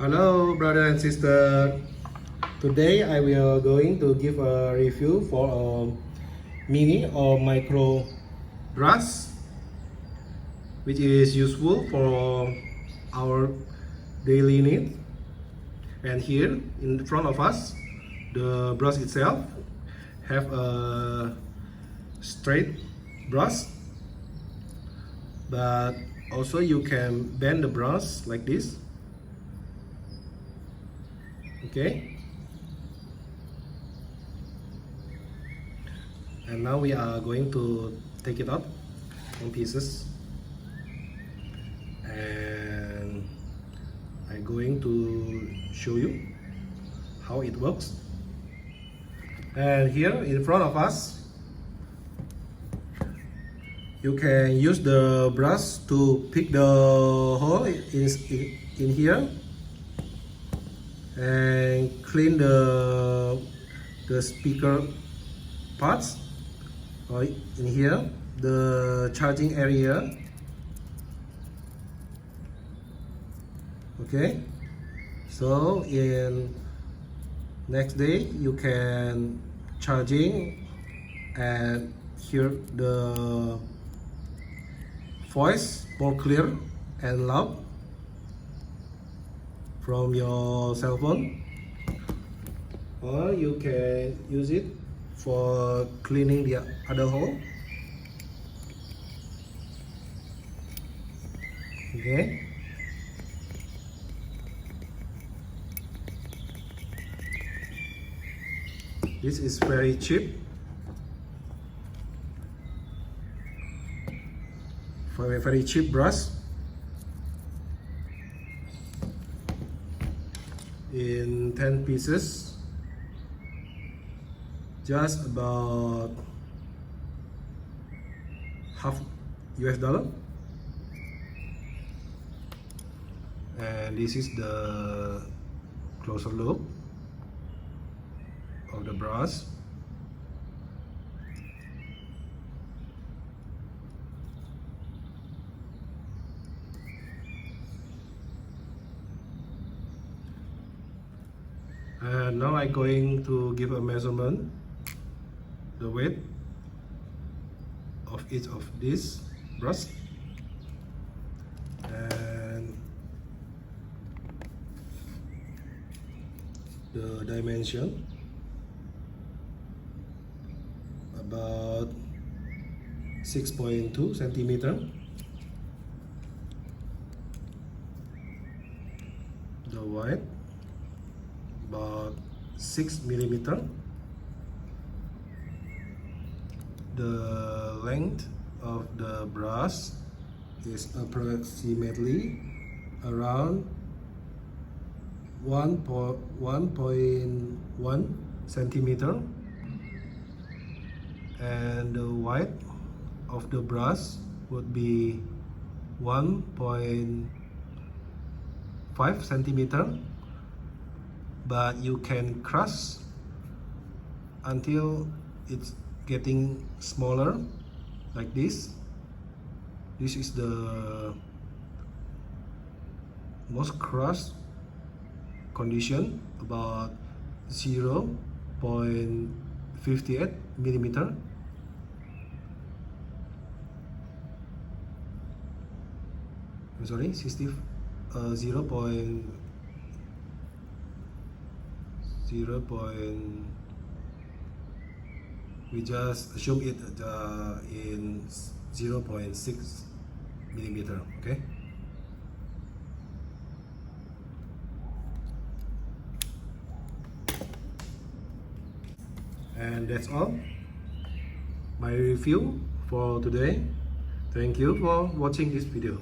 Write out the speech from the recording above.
Hello, brother and sister. Today I will going to give a review for a mini or micro brush, which is useful for our daily need. And here in front of us, the brush itself have a straight brush, but also you can bend the brush like this. Okay, and now we are going to take it up in pieces, and I'm going to show you how it works. And here in front of us, you can use the brush to pick the hole in here and clean the speaker parts, or in here the charging area. Okay, so in next day you can charging and hear the voice more clear and loud from your cell phone, or you can use it for cleaning the other hole. Okay, this is very cheap, for a very cheap brush. In 10 pieces, just about half $. And this is the closer look of the brush. And now I'm going to give a measurement, the weight of each of these brush, and the dimension about 6.2 centimeter, the width about 6 millimeter, the length of the brush is approximately around 1.1 centimeter, and the width of the brush would be 1.5 centimeter, but you can crush until it's getting smaller like this. This is the most crushed condition, about 0.58 millimeter. I'm sorry, 0. We just assume it in 0.6 millimeter. Okay, and that's all my review for today. Thank you for watching this video.